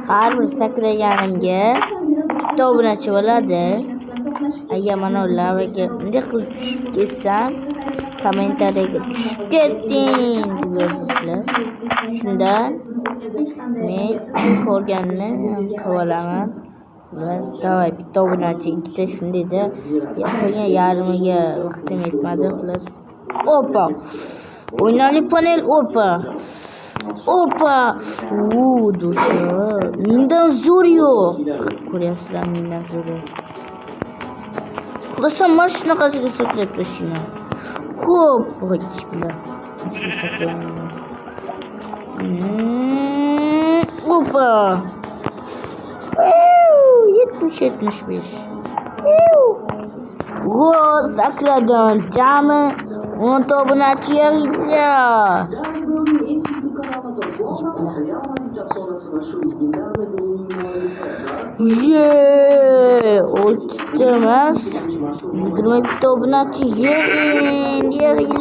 Har bir sakraganimga bitta obunachi bo'ladi. Agar mana ularga bunday qilib tushib ketsam, kommentariyaga tushib ketding deb yozasizlar. Shundan men ko'rganini qilib olaman. Bas, davay bitta obunachi, ikkita shundayda qolgan yarmiga vaqtim yetmadi. Xullas, opa. O'ynali panel, opa. Do'stlar. Mendan zo'r yo'q. Ko'ryapsizlar, mendan zo'r yo'q. Xullas, mana shunaqasiga sakrab tashlayman. Xo'p, bismillah. Shuni sakrayman. Opa. 70-75. Sakradim. Jami 10 ta obunachi yig'ilgan. O'tmas. 20 ta obunachi yig'ilgan.